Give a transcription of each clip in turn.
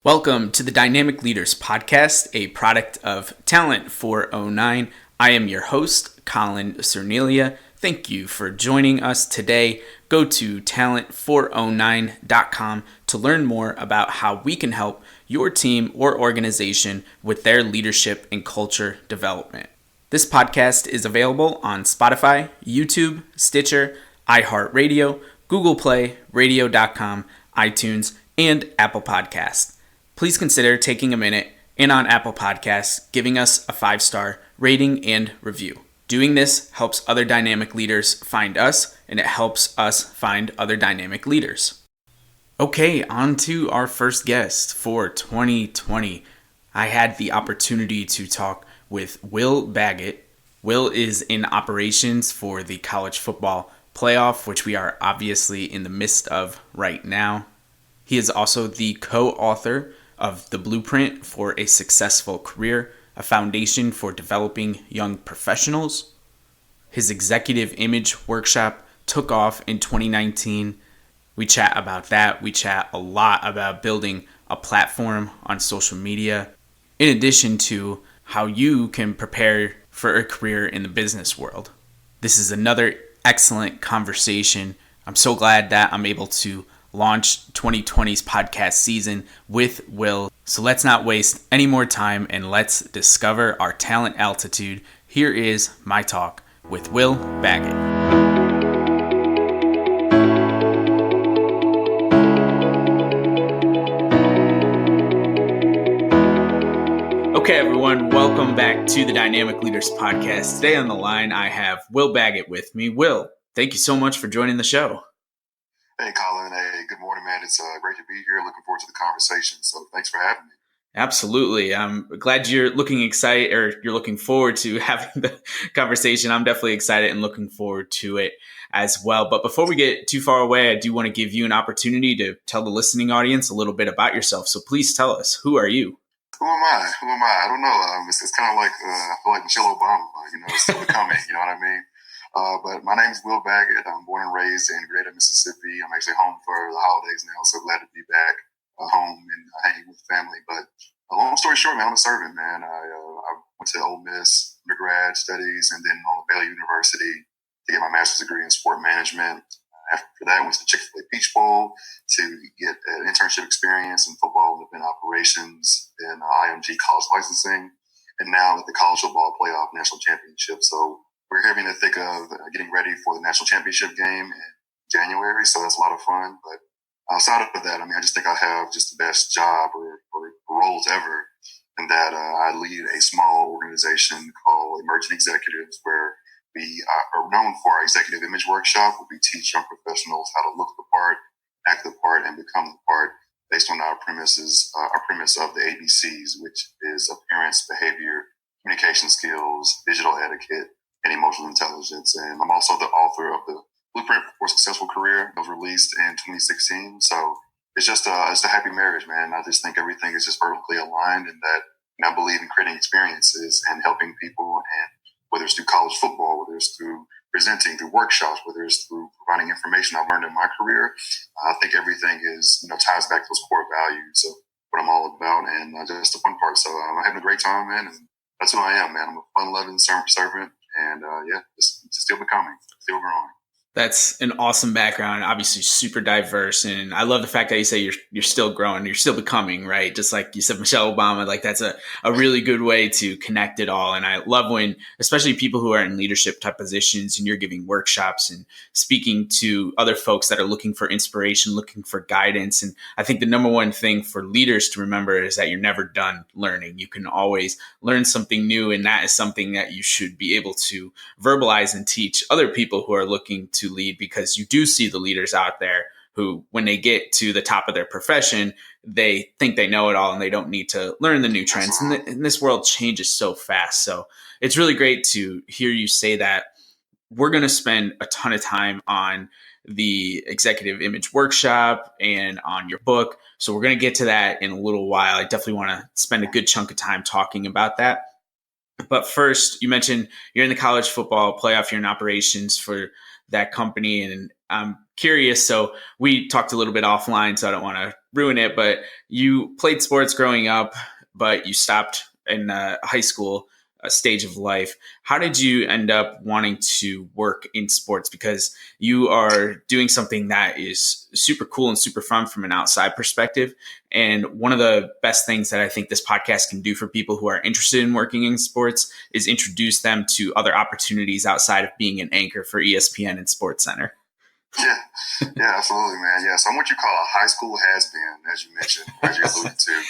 Welcome to the Dynamic Leaders Podcast, a product of Talent 409. I am your host, Colin Cernelia. Thank you for joining us today. Go to talent409.com to learn more about how we can help your team or organization with their leadership and culture development. This podcast is available on Spotify, YouTube, Stitcher, iHeartRadio, Google Play, Radio.com, iTunes, and Apple Podcasts. Please consider taking a minute and on Apple Podcasts, giving us a 5-star rating and review. Doing this helps other dynamic leaders find us, and it helps us find other dynamic leaders. Okay, on to our first guest for 2020. I had the opportunity to talk with Will Baggett. Will is in operations for the college football playoff, which we are obviously in the midst of right now. He is also the co-author of The Blueprint for a Successful Career, a foundation for developing young professionals. His executive image workshop took off in 2019. We chat about that. We chat a lot about building a platform on social media, in addition to how you can prepare for a career in the business world. This is another excellent conversation. I'm so glad that I'm able to launch 2020's podcast season with Will. So let's not waste any more time and let's discover our talent altitude. Here is my talk with Will Baggett. Okay, everyone, welcome back to the Dynamic Leaders Podcast. Today on the line, I have Will Baggett with me. Will, thank you so much for joining the show. Hey, Colin. Hey, good morning, man. It's great to be here. Looking forward to the conversation. So thanks for having me. Absolutely. I'm glad you're looking forward to having the conversation. I'm definitely excited and looking forward to it as well. But before we get too far away, I do want to give you an opportunity to tell the listening audience a little bit about yourself. So please tell us, who are you? Who am I? I don't know. It's kind of like, I feel like Michelle Obama, still becoming, you know what I mean? But my name is Will Baggett. I'm born and raised in Greater Mississippi. I'm actually home for the holidays now, so glad to be back home and hanging with family. But long story short, man, I'm a servant, man. I went to Ole Miss undergrad studies and then on Baylor University to get my master's degree in sport management. After that, I went to the Chick-fil-A Peach Bowl to get an internship experience in football and event operations, then IMG college licensing, and now at the College Football Playoff National Championship. So we're here in the thick of getting ready for the national championship game in January, so that's a lot of fun. But outside of that, I just think I have just the best job or roles ever, in that I lead a small organization called Emerging Executives, where we are known for our executive image workshop, where we teach young professionals how to look the part, act the part, and become the part based on our premise of the ABCs, which is appearance, behavior, communication skills, digital etiquette, and emotional intelligence. And I'm also the author of the Blueprint for a Successful Career. It was released in 2016. So it's just a happy marriage, man. I just think everything is just vertically aligned, and that I believe in creating experiences and helping people, and whether it's through college football, whether it's through presenting, through workshops, whether it's through providing information I've learned in my career, I think everything is, ties back to those core values of what I'm all about, and just the fun part. So I'm having a great time, man, and that's who I am, man. I'm a fun-loving servant. And just still becoming, still growing. That's an awesome background, obviously super diverse. And I love the fact that you say you're still growing, you're still becoming, right? Just like you said, Michelle Obama, like that's a really good way to connect it all. And I love when, especially people who are in leadership type positions, and you're giving workshops and speaking to other folks that are looking for inspiration, looking for guidance. And I think the number one thing for leaders to remember is that you're never done learning. You can always learn something new. And that is something that you should be able to verbalize and teach other people who are looking to lead, because you do see the leaders out there who, when they get to the top of their profession, they think they know it all and they don't need to learn the new trends. And this world changes so fast. So it's really great to hear you say that. We're going to spend a ton of time on the executive image workshop and on your book. So we're going to get to that in a little while. I definitely want to spend a good chunk of time talking about that. But first, you mentioned you're in the college football playoff, you're in operations for that company. And I'm curious. So we talked a little bit offline, so I don't want to ruin it, but you played sports growing up, but you stopped in high school stage of life. How did you end up wanting to work in sports? Because you are doing something that is super cool and super fun from an outside perspective. And one of the best things that I think this podcast can do for people who are interested in working in sports is introduce them to other opportunities outside of being an anchor for ESPN and SportsCenter. Yeah, yeah, absolutely, man. Yeah, so I'm what you call a high school has-been, as you mentioned, as you alluded to.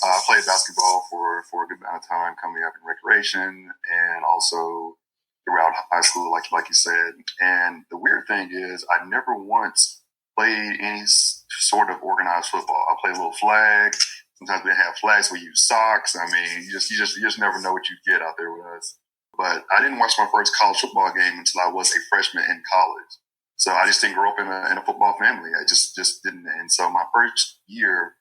I played basketball for a good amount of time coming up in recreation and also throughout high school, like you said. And the weird thing is I never once played any sort of organized football. I played a little flag. Sometimes we didn't have flags. We use socks. I mean, you just never know what you get out there with us. But I didn't watch my first college football game until I was a freshman in college. So I just didn't grow up in a football family. I just didn't. And so my first year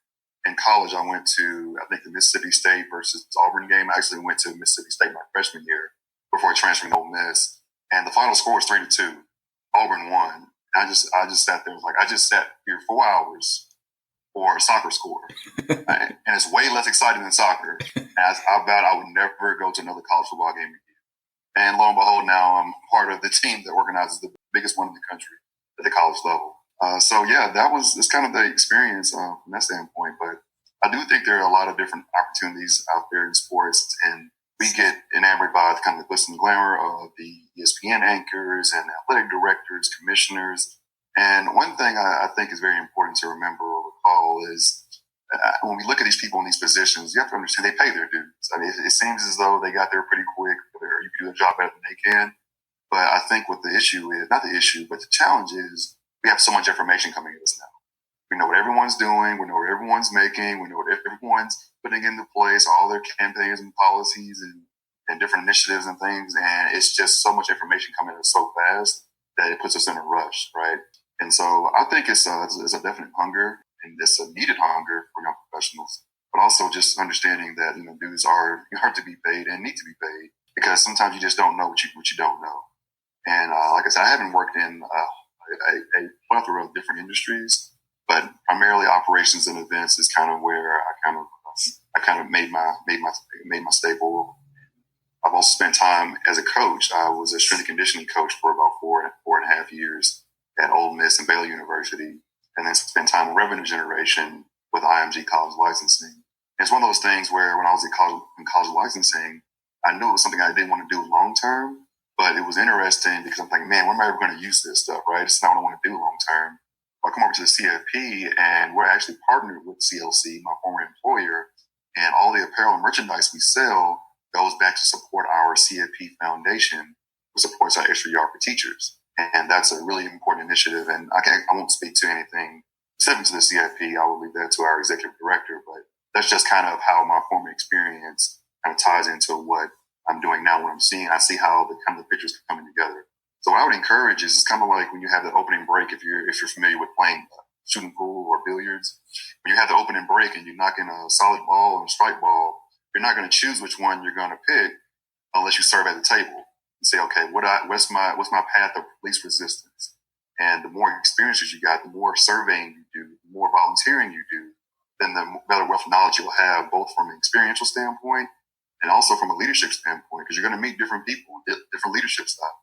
in college, I went to, I think, the Mississippi State versus Auburn game. I actually went to Mississippi State my freshman year before transferring to Ole Miss. And the final score was 3-2. Auburn won. And I just sat there. I just sat here 4 hours for a soccer score. And it's way less exciting than soccer. As I vowed I would never go to another college football game again. And lo and behold, now I'm part of the team that organizes the biggest one in the country at the college level. So yeah, it's kind of the experience from that standpoint. But I do think there are a lot of different opportunities out there in sports, and we get enamored by the kind of glitz and glamour of the ESPN anchors and athletic directors, commissioners. And one thing I think is very important to remember or recall is when we look at these people in these positions, you have to understand they pay their dues. I mean, it seems as though they got there pretty quick, or you can do a job better than they can. But I think what the issue is, not the issue, but the challenge is we have so much information coming at us now. We know what everyone's doing. We know what everyone's making. We know what everyone's putting into place, all their campaigns and policies and different initiatives and things. And it's just so much information coming at us so fast that it puts us in a rush, right? And so I think it's a definite hunger, and it's a needed hunger for young professionals, but also just understanding that, dues are hard to be paid and need to be paid, because sometimes you just don't know what you don't know. And like I said, I haven't worked in a plethora of different industries, but primarily operations and events is kind of where I kind of made my staple. I've also spent time as a coach. I was a strength and conditioning coach for about four and a half years at Ole Miss and Baylor University, and then spent time in revenue generation with IMG College Licensing. And it's one of those things where when I was in college licensing, I knew it was something I didn't want to do long term, but it was interesting because I'm thinking, man, when am I ever going to use this stuff, right? It's not what I want to do long term. I come over to the CFP, and we're actually partnered with CLC, my former employer, and all the apparel and merchandise we sell goes back to support our CFP foundation, which supports our extra yard for teachers. And that's a really important initiative. And I won't speak to anything specific to the CFP. I will leave that to our executive director. But that's just kind of how my former experience kind of ties into what I'm doing now, what I'm seeing. I see how the kind of the pictures are coming together. So what I would encourage is it's kind of like when you have that opening break, if you're familiar with playing shooting pool or billiards, when you have the opening break and you knock in a solid ball and a strike ball, you're not going to choose which one you're going to pick unless you serve at the table and say, okay, what's my path of least resistance? And the more experiences you got, the more surveying you do, the more volunteering you do, then the better wealth of knowledge you'll have, both from an experiential standpoint and also from a leadership standpoint, because you're going to meet different people, different leadership styles.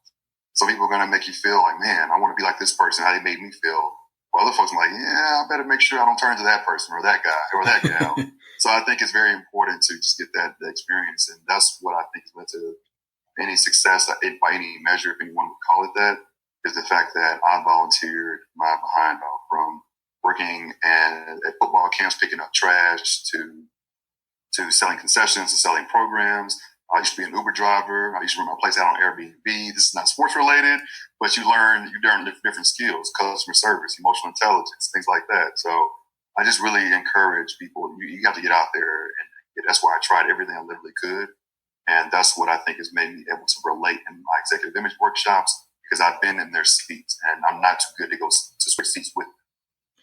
Some people are going to make you feel like, man, I want to be like this person, how they made me feel. While other folks are like, yeah, I better make sure I don't turn into that person or that guy or that gal. So I think it's very important to just get that experience. And that's what I think has led to any success by any measure, if anyone would call it that, is the fact that I volunteered my behind off, from working at football camps, picking up trash, to selling concessions, to selling programs. I used to be an Uber driver. I used to run my place out on Airbnb. This is not sports related, but you learn different skills, customer service, emotional intelligence, things like that. So I just really encourage people, you have to get out there. And that's why I tried everything I literally could. And that's what I think has made me able to relate in my executive image workshops, because I've been in their seats and I'm not too good to go to switch seats with them.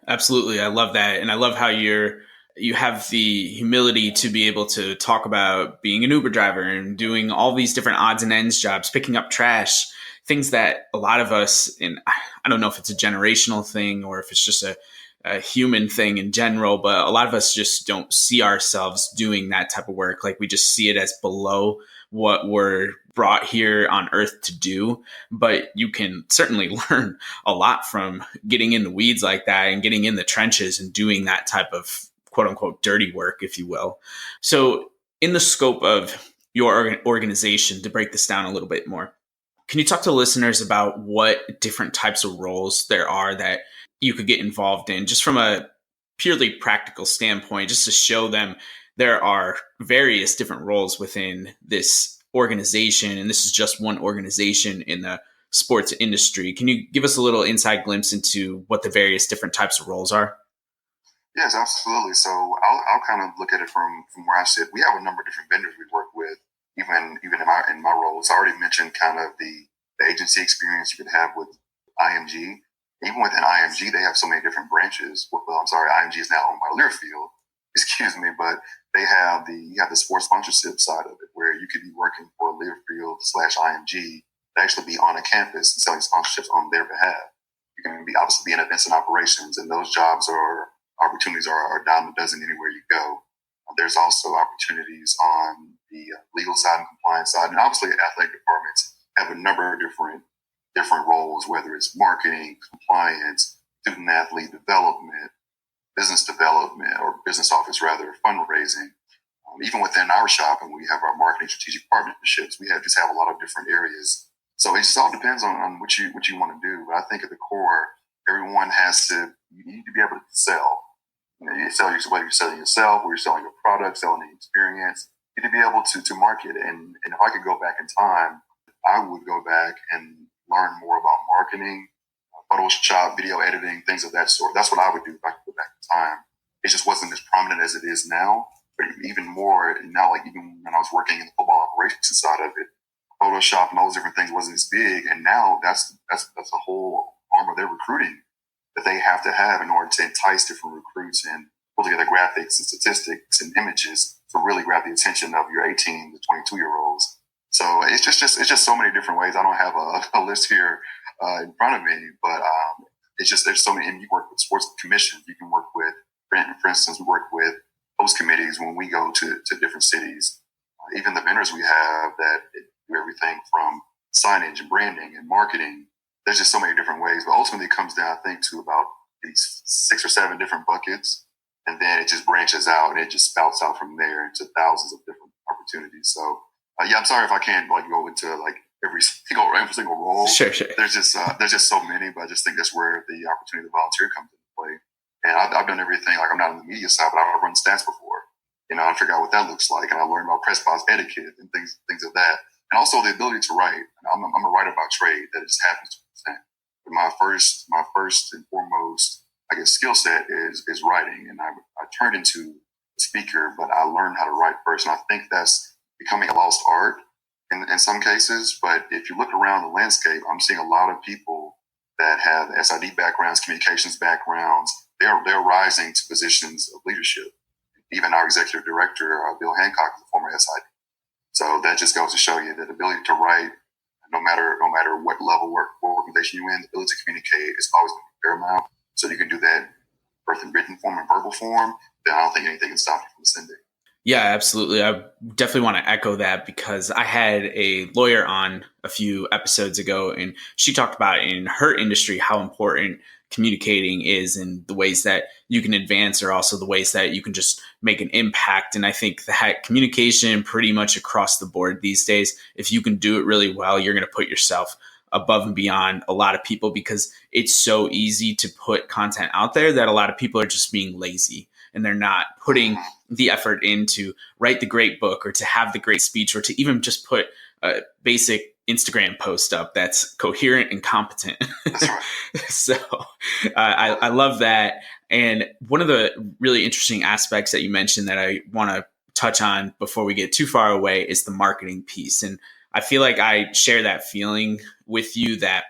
Absolutely. I love that. And I love how you have the humility to be able to talk about being an Uber driver and doing all these different odds and ends jobs, picking up trash, things that a lot of us, and I don't know if it's a generational thing or if it's just a human thing in general, but a lot of us just don't see ourselves doing that type of work. Like we just see it as below what we're brought here on earth to do. But you can certainly learn a lot from getting in the weeds like that and getting in the trenches and doing that type of quote unquote dirty work, if you will. So in the scope of your organization, to break this down a little bit more, can you talk to listeners about what different types of roles there are that you could get involved in, just from a purely practical standpoint, just to show them there are various different roles within this organization, and this is just one organization in the sports industry. Can you give us a little inside glimpse into what the various different types of roles are? Yes, absolutely. So I'll kind of look at it from where I sit. We have a number of different vendors we work with, even in my roles. I already mentioned kind of the agency experience you could have with IMG. Even within IMG, they have so many different branches. Well, I'm sorry, IMG is now owned by Learfield, excuse me, but you have the sports sponsorship side of it, where you could be working for Learfield/IMG to actually be on a campus and selling sponsorships on their behalf. You can obviously be in events and operations, and those opportunities are dime a dozen anywhere you go. There's also opportunities on the legal side and compliance side, and obviously athletic departments have a number of different roles, whether it's marketing, compliance, student athlete development, business development, or business office rather, fundraising. Even within our shop, and we have our marketing strategic partnerships, we just have a lot of different areas. So it just all depends on what you want to do. But I think at the core, you need to be able to sell. Whether you're selling yourself, or you're selling your product, selling the experience, you need to be able to market. And if I could go back in time, I would go back and learn more about marketing, Photoshop, video editing, things of that sort. That's what I would do if I could go back in time. It just wasn't as prominent as it is now, but even more now, like even when I was working in the football operations side of it, Photoshop and all those different things wasn't as big. And now that's a whole arm of their recruiting that they have to have in order to entice different recruits and pull together graphics and statistics and images to really grab the attention of your 18 to 22-year-olds. So it's just so many different ways. I don't have a list here in front of me, but it's just there's so many. And you work with sports commissions. You can work with, for instance, we work with host committees when we go to different cities. Even the vendors we have that do everything from signage and branding and marketing. There's just so many different ways, but ultimately it comes down, I think, to about these 6 or 7 different buckets, and then it just branches out and it just spouts out from there into thousands of different opportunities. So, I'm sorry if I can't go into every single role. Sure. There's just so many, but I just think that's where the opportunity to volunteer comes into play. And I've done everything. Like I'm not on the media side, but I've run stats before. I figure out what that looks like, and I learned about press box etiquette and things of that. And also the ability to write. I'm a writer by trade. That just happens to present. But my first and foremost, skill set is writing. And I turned into a speaker, but I learned how to write first. And I think that's becoming a lost art in some cases. But if you look around the landscape, I'm seeing a lot of people that have SID backgrounds, communications backgrounds. They're rising to positions of leadership. Even our executive director, Bill Hancock, is a former SID. So that just goes to show you that the ability to write, no matter what level work organization you're in, the ability to communicate is always going to be paramount. So you can do that both in written form and verbal form. Then I don't think anything can stop you from sending. Yeah, absolutely. I definitely want to echo that, because I had a lawyer on a few episodes ago, and she talked about in her industry how important communicating is, and the ways that you can advance are also the ways that you can just make an impact. And I think that communication pretty much across the board these days, if you can do it really well, you're going to put yourself above and beyond a lot of people, because it's so easy to put content out there that a lot of people are just being lazy and they're not putting the effort in to write the great book or to have the great speech or to even just put a basic Instagram post up that's coherent and competent. That's right. So I love that. And one of the really interesting aspects that you mentioned that I want to touch on before we get too far away is the marketing piece. And I feel like I share that feeling with you that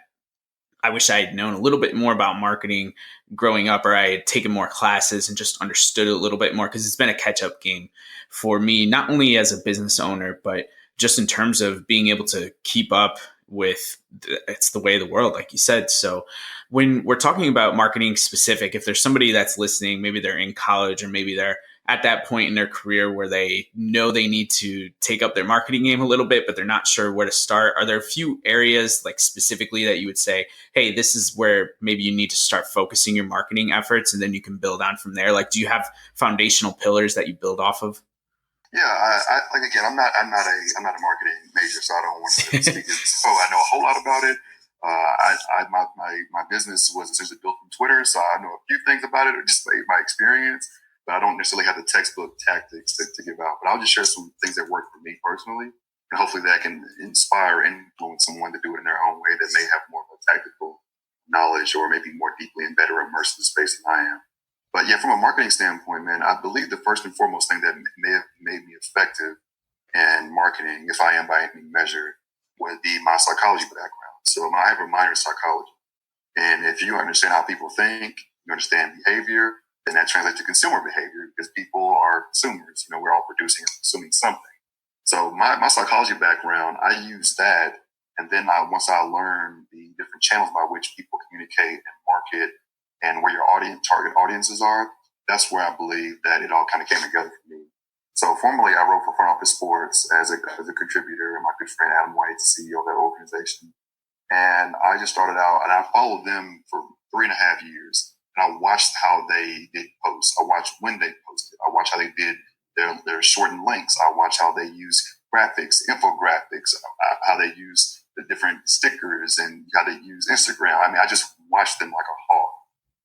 I wish I had known a little bit more about marketing growing up, or I had taken more classes and just understood it a little bit more, because it's been a catch-up game for me, not only as a business owner, but just in terms of being able to keep up it's the way of the world, like you said. So when we're talking about marketing specific, if there's somebody that's listening, maybe they're in college or maybe they're at that point in their career where they know they need to take up their marketing game a little bit, but they're not sure where to start, are there a few areas like specifically that you would say, hey, this is where maybe you need to start focusing your marketing efforts and then you can build on from there? Like, do you have foundational pillars that you build off of? Yeah, I like again. I'm not a marketing major, so I don't want to speak as I know a whole lot about it. My business was essentially built from Twitter, so I know a few things about it, just by experience. But I don't necessarily have the textbook tactics to give out. But I'll just share some things that work for me personally, and hopefully that can inspire and influence someone to do it in their own way that may have more of a tactical knowledge or maybe more deeply embedded or immersed in the space than I am. But yeah, from a marketing standpoint, man, I believe the first and foremost thing that may have made me effective in marketing, if I am by any measure, would be my psychology background. So I have a minor in psychology. And if you understand how people think, you understand behavior, then that translates to consumer behavior because people are consumers. You know, we're all producing and consuming something. So my psychology background, I use that. And then once I learned the different channels by which people communicate and market and where your target audiences are, that's where I believe that it all kind of came together for me. So formerly, I wrote for Front Office Sports as a contributor, and my good friend Adam White, CEO of that organization. And I just started out, and I followed them for 3.5 years. And I watched how they did posts. I watched when they posted. I watched how they did their shortened links. I watched how they use graphics, infographics, how they use the different stickers, and how they use Instagram. I mean, I just watched them like a hawk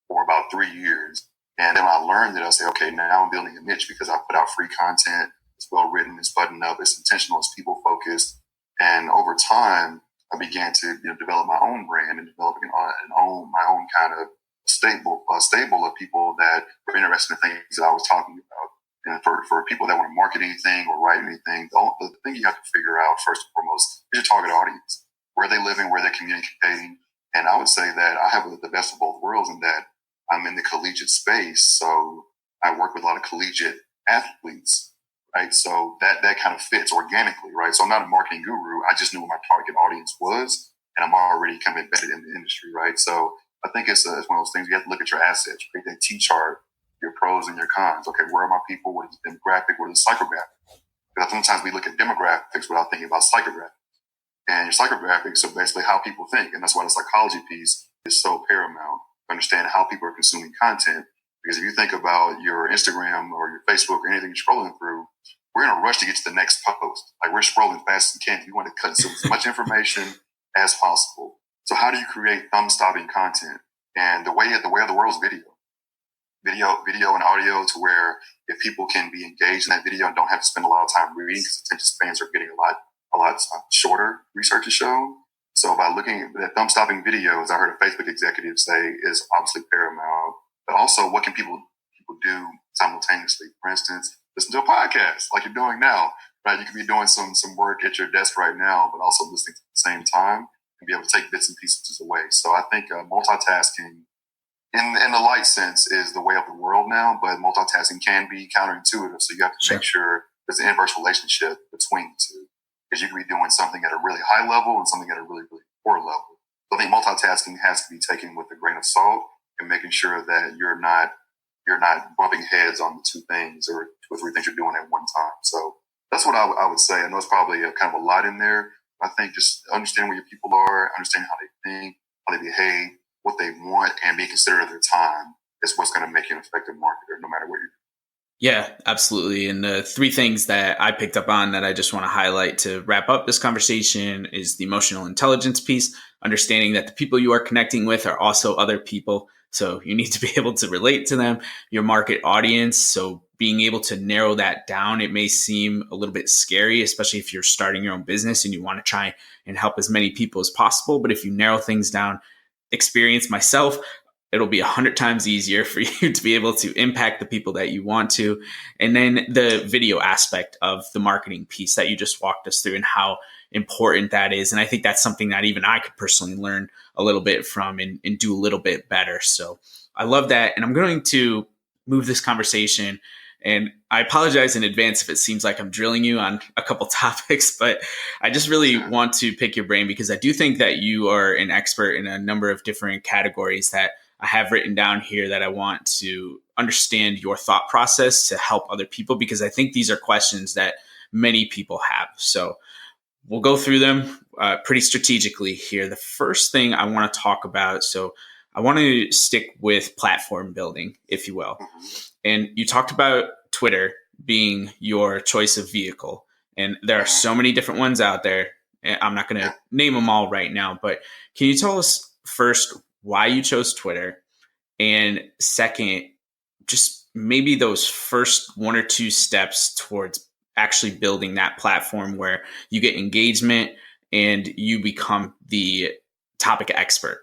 for about 3 years. And then I learned that I say, okay, now I'm building a niche because I put out free content. It's well written, it's buttoned up, it's intentional, it's people focused. And over time, I began to develop my own brand and developing my own kind of stable of people that were interested in things that I was talking about. And for people that want to market anything or write anything, the thing you have to figure out first and foremost is your target audience. Where are they living? Where they're communicating? And I would say that I have the best of both worlds in that I'm in the collegiate space. So I work with a lot of collegiate athletes, right? So that kind of fits organically, right? So I'm not a marketing guru. I just knew what my target audience was, and I'm already kind of embedded in the industry, right? So I think it's one of those things you have to look at your assets, create that T-chart, your pros and your cons. Okay, where are my people? What is the demographic? What is the psychographic? Because sometimes we look at demographics without thinking about psychographics. And your psychographics are basically how people think. And that's why the psychology piece is so paramount. Understand how people are consuming content. Because if you think about your Instagram or your Facebook or anything you're scrolling through, we're in a rush to get to the next post. Like, we're scrolling fast as we can. We want to consume as much information as possible. So how do you create thumb-stopping content? And the way of the world is video and audio, to where if people can be engaged in that video and don't have to spend a lot of time reading, because attention spans are getting a lot shorter, research has shown. So by looking at thumb-stopping videos, I heard a Facebook executive say, is obviously paramount. But also, what can people do simultaneously? For instance, listen to a podcast like you're doing now, right? You could be doing some work at your desk right now, but also listening at the same time and be able to take bits and pieces away. So I think multitasking, in the light sense, is the way of the world now, but multitasking can be counterintuitive. So you have to make sure there's an inverse relationship between the two. Because you can be doing something at a really high level and something at a really, really poor level. So I think multitasking has to be taken with a grain of salt, and making sure that you're not bumping heads on the two things or 2 or 3 things you're doing at one time. So that's what I would say. I know it's probably kind of a lot in there. But I think just understand where your people are, understand how they think, how they behave, what they want, and be considerate of their time is what's going to make you an effective marketer, no matter what you're doing. Yeah, absolutely. And the 3 things that I picked up on that I just want to highlight to wrap up this conversation is the emotional intelligence piece, understanding that the people you are connecting with are also other people. So you need to be able to relate to them, your market audience. So being able to narrow that down, it may seem a little bit scary, especially if you're starting your own business and you want to try and help as many people as possible. But if you narrow things down, experience myself, it'll be 100 times easier for you to be able to impact the people that you want to. And then the video aspect of the marketing piece that you just walked us through and how important that is. And I think that's something that even I could personally learn a little bit from and do a little bit better. So I love that. And I'm going to move this conversation And I apologize in advance if it seems like I'm drilling you on a couple topics, but I just really want to pick your brain because I do think that you are an expert in a number of different categories that I have written down here that I want to understand your thought process to help other people, because I think these are questions that many people have. So we'll go through them pretty strategically here. The first thing I want to talk about, so I want to stick with platform building, if you will. And you talked about Twitter being your choice of vehicle. And there are so many different ones out there. I'm not going to name them all right now, but can you tell us first why you chose Twitter? And second, just maybe those first one or two steps towards actually building that platform where you get engagement and you become the topic expert.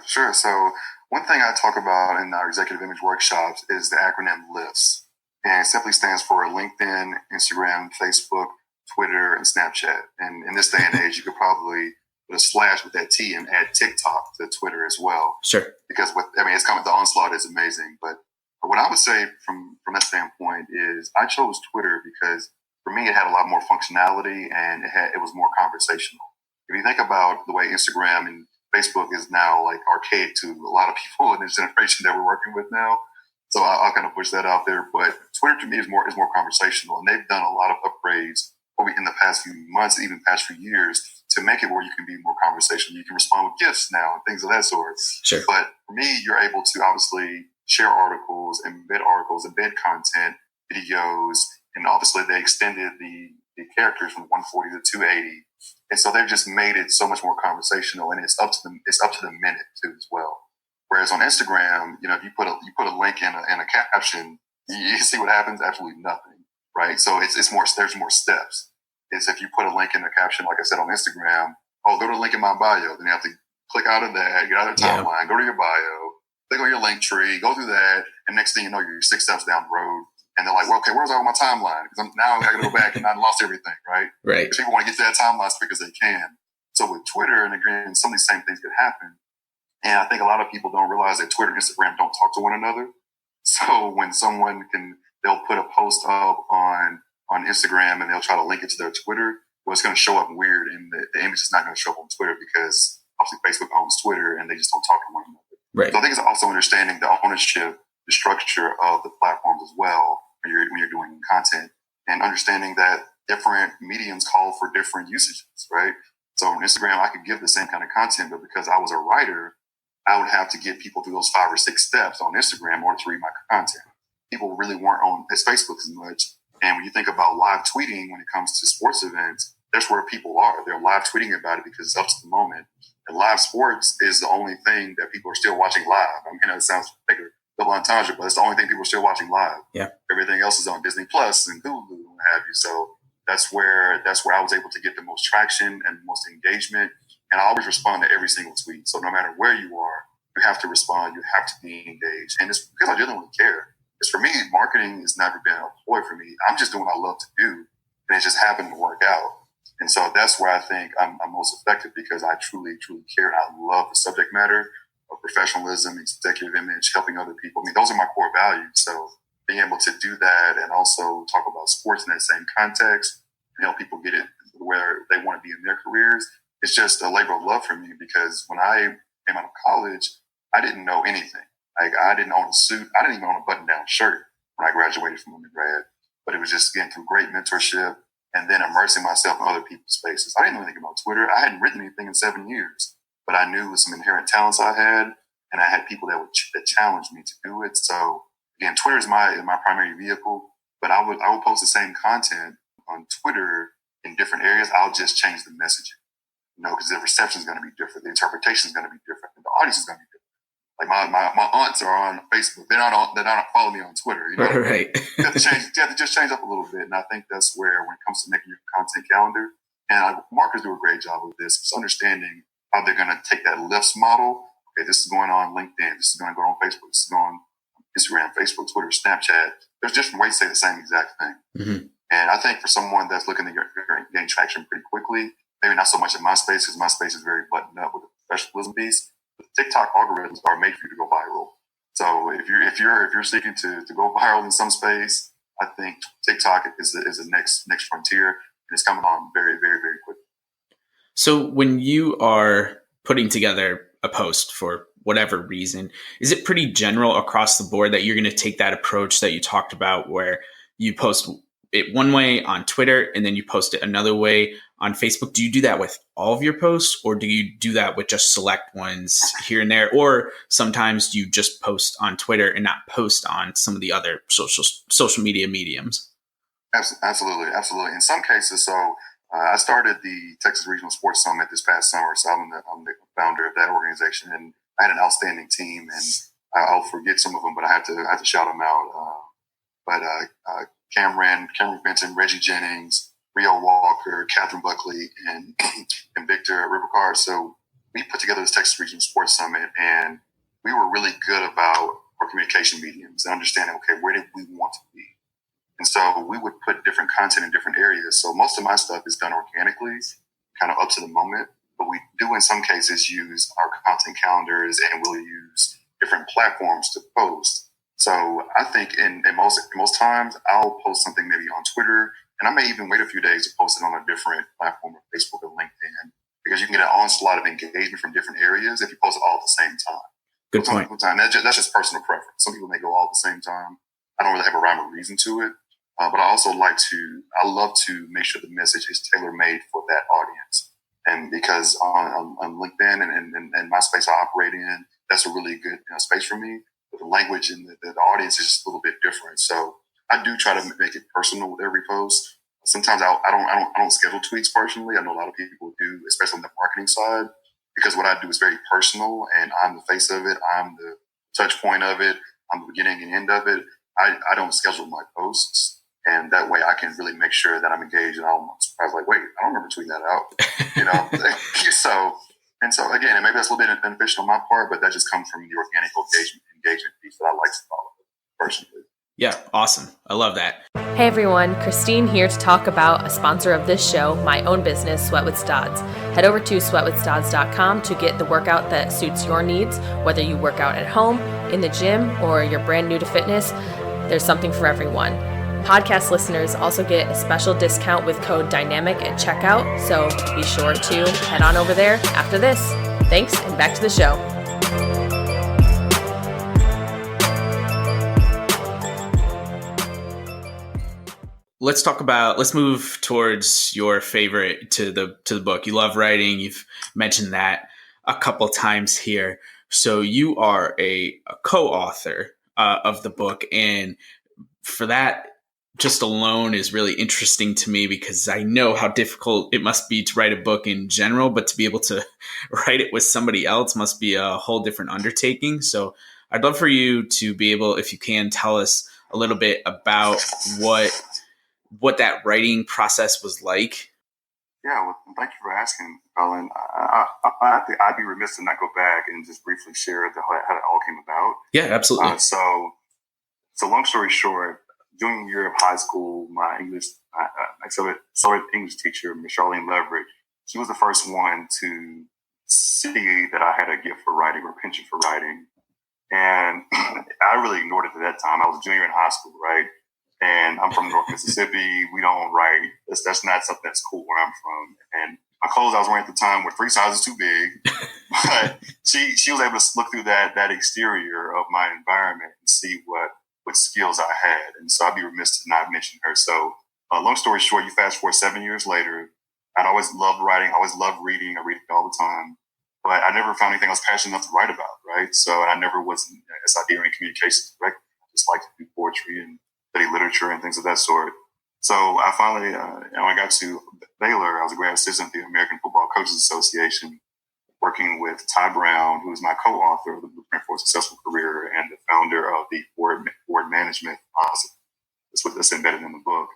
Sure. So one thing I talk about in our executive image workshops is the acronym LIFTS. And it simply stands for LinkedIn, Instagram, Facebook, Twitter, and Snapchat. And in this day and age, you could probably put a slash with that T and add TikTok to Twitter as well. Sure. Because it's coming, the onslaught is amazing. But what I would say from that standpoint is I chose Twitter because for me, it had a lot more functionality and it was more conversational. If you think about the way Instagram and Facebook is now like archaic to a lot of people in this generation that we're working with now. So I'll kind of push that out there. But Twitter to me is more conversational, and they've done a lot of upgrades in the past few months, even past few years, to make it where you can be more conversational. You can respond with GIFs now and things of that sort. Sure. But for me, you're able to obviously share articles, embed content, videos, and obviously they extended the characters from 140 to 280. And so they've just made it so much more conversational, and it's up to the minute too as well. Whereas on Instagram, if you put a link in a caption, you see what happens? Absolutely nothing, right? So it's more, there's more steps. It's if you put a link in the caption, like I said on Instagram, go to the link in my bio. Then you have to click out of that, get out of the timeline, go to your bio, click on your link tree, go through that, and next thing you know, you're 6 steps down the road. And they're like, well, okay, where's all my timeline? Because now I got to go back and I lost everything, right? Right. Because people want to get to that timeline as quick as they can. So with Twitter, and again, some of these same things could happen. And I think a lot of people don't realize that Twitter and Instagram don't talk to one another. So when they'll put a post up on Instagram and they'll try to link it to their Twitter, well, it's going to show up weird, and the image is not going to show up on Twitter because obviously Facebook owns Twitter and they just don't talk to one another. Right. So I think it's also understanding the ownership, the structure of the platforms as well when you're doing content, and understanding that different mediums call for different usages, right? So on Instagram, I could give the same kind of content, but because I was a writer, I would have to get people through those 5 or 6 steps on Instagram in order to read my content. People really weren't on Facebook as much. And when you think about live tweeting when it comes to sports events, that's where people are. They're live tweeting about it because it's up to the moment. And live sports is the only thing that people are still watching live. I mean, it sounds like a double entendre, but it's the only thing people are still watching live. Yeah. Everything else is on Disney Plus and Hulu and what have you. So that's where I was able to get the most traction and the most engagement. And I always respond to every single tweet. So no matter where you are, you have to respond. You have to be engaged. And it's because I genuinely care. It's for me, marketing has never been a ploy for me. I'm just doing what I love to do. And it just happened to work out. And so that's where I think I'm most effective, because I truly, truly care. And I love the subject matter of professionalism, executive image, helping other people. I mean, those are my core values. So being able to do that and also talk about sports in that same context and help people get it where they want to be in their careers, it's just a labor of love for me, because when I came out of college, I didn't know anything. Like, I didn't own a suit. I didn't even own a button-down shirt when I graduated from undergrad. But it was just getting through great mentorship and then immersing myself in other people's spaces. I didn't know anything about Twitter. I hadn't written anything in 7 years, but I knew some inherent talents I had, and I had people that challenged me to do it. So again, Twitter is my primary vehicle, but I would post the same content on Twitter in different areas. I'll just change the messaging, because the reception is going to be different, the interpretation is going to be different, and the audience is going to be different. Like my aunts are on Facebook. They're not following me on Twitter. Right. You have to just change up a little bit. And I think that's where, when it comes to making your content calendar, and marketers do a great job of this, it's understanding how they're going to take that lifts model. Okay, this is going on LinkedIn. This is going to go on Facebook. This is going on Instagram, Facebook, Twitter, Snapchat. There's different ways to say the same exact thing. Mm-hmm. And I think for someone that's looking to gain traction pretty quickly, maybe not so much in my space, because my space is very buttoned up with the professionalism piece. The TikTok algorithms are made for you to go viral. So if you're seeking to go viral in some space, I think TikTok is the next frontier, and it's coming on very, very, very quickly. So when you are putting together a post for whatever reason, is it pretty general across the board that you're going to take that approach that you talked about where you post it one way on Twitter and then you post it another way on Facebook? Do you do that with all of your posts, or do you do that with just select ones here and there? Or sometimes you just post on Twitter and not post on some of the other social media mediums? Absolutely, absolutely. In some cases, so I started the Texas Regional Sports Summit this past summer, so I'm the founder of that organization, and I had an outstanding team, and I'll forget some of them, but I have to shout them out. Cameron Benton, Reggie Jennings, Rio Walker, Catherine Buckley, and Victor Rivercard. So we put together this Texas Regional Sports Summit, and we were really good about our communication mediums and understanding, okay, where did we want to be? And so we would put different content in different areas. So most of my stuff is done organically, kind of up to the moment, but we do in some cases use our content calendars, and we'll use different platforms to post. So I think in most times I'll post something maybe on Twitter, and I may even wait a few days to post it on a different platform, or Facebook or LinkedIn, because you can get an onslaught of engagement from different areas if you post it all at the same time. Good point. That's just personal preference. Some people may go all at the same time. I don't really have a rhyme or reason to it, but I also I love to make sure the message is tailor made for that audience. And because on LinkedIn and my space I operate in, that's a really good space for me. But the language and the audience is just a little bit different. So I do try to make it personal with every post. Sometimes I don't schedule tweets personally. I know a lot of people do, especially on the marketing side, because what I do is very personal, and I'm the face of it. I'm the touch point of it. I'm the beginning and end of it. I don't schedule my posts, and that way I can really make sure that I'm engaged. And I was like, wait, I don't remember tweeting that out, So again, and maybe that's a little bit beneficial on my part, but that just comes from the organic engagement piece that I like to follow personally. Yeah, awesome. I love that. Hey everyone, Christine here to talk about a sponsor of this show, my own business, Sweat with Stodds. Head over to sweatwithstodds.com to get the workout that suits your needs, whether you work out at home, in the gym, or you're brand new to fitness. There's something for everyone. Podcast listeners also get a special discount with code DYNAMIC at checkout, so be sure to head on over there after this. Thanks, and back to the show. Let's move towards your favorite to the book. You love writing. You've mentioned that a couple times here. So you are a co-author of the book, and for that just alone is really interesting to me, because I know how difficult it must be to write a book in general, but to be able to write it with somebody else must be a whole different undertaking. So I'd love for you to be able, if you can, tell us a little bit about what that writing process was like. Yeah, well, thank you for asking, Colin. I'd be remiss to not go back and just briefly share how it all came about. Yeah, absolutely. So long story short, junior year of high school, my English teacher, Miss Charlene Leverett, she was the first one to see that I had a gift for writing, or penchant for writing. And I really ignored it at that time. I was a junior in high school, right? And I'm from North Mississippi. We don't write. That's not something that's cool where I'm from. And my clothes I was wearing at the time were 3 sizes too big. But she was able to look through that exterior of my environment and see what skills I had. And so I'd be remiss to not mention her. So long story short, you fast forward 7 years later, I'd always loved writing. I always loved reading. I read all the time. But I never found anything I was passionate enough to write about, right? So I never was an SID or in communications directly. I just liked to do poetry and study literature and things of that sort. So I finally, when I got to Baylor, I was a grad assistant at the American Football Coaches Association, working with Ty Brown, who is my co-author of The Blueprint for a Successful Career and the founder of the board management policy. That's embedded in the book.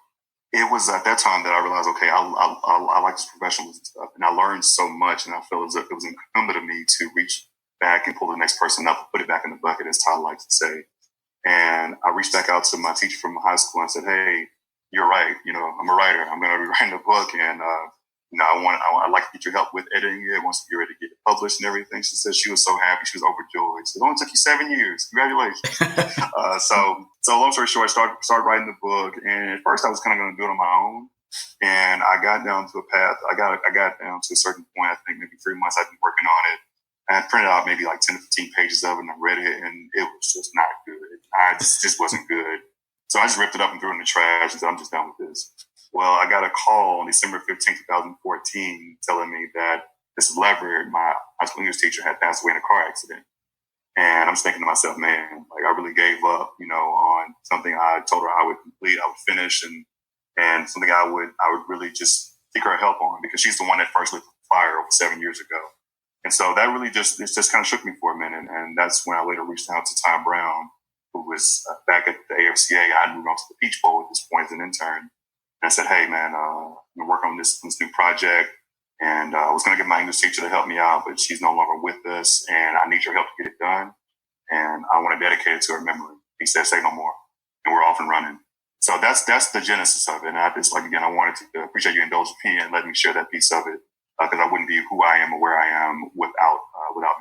It was at that time that I realized, okay, I like this professionalism stuff, and I learned so much, and I felt as if it was incumbent of me to reach back and pull the next person up, put it back in the bucket, as Ty likes to say. And I reached back out to my teacher from high school and said, hey, you're right. I'm a writer. I'm going to be writing a book. And I'd like to get your help with editing it once you're ready to get it published and everything. She said she was so happy. She was overjoyed. So it only took you 7 years. Congratulations. So long story short, I started writing the book. And at first I was kind of going to do it on my own. And I got down to a path. I got down to a certain point. I think maybe 3 months I've been working on it. And I printed out maybe like 10 to 15 pages of it, and I read it, and it was just not good. Just wasn't good. So I just ripped it up and threw it in the trash and said, I'm just done with this. Well, I got a call on December 15th, 2014, telling me that this Leverett, my high school English teacher, had passed away in a car accident. And I'm just thinking to myself, man, like I really gave up, on something I told her I would complete, I would finish, and something I would really just seek her help on, because she's the one that first lit the fire over 7 years ago. And so that really just kind of shook me for a minute. And that's when I later reached out to Tom Brown, who was back at the AFCA. I had moved on to the Peach Bowl at this point as an intern. And I said, hey, man, I'm working on this new project. And I was going to get my English teacher to help me out, but she's no longer with us. And I need your help to get it done. And I want to dedicate it to her memory. He said, say no more. And we're off and running. So that's the genesis of it. And I just, again, I wanted to appreciate you indulging me and letting me share that piece of it, because I wouldn't be who I am or where I am without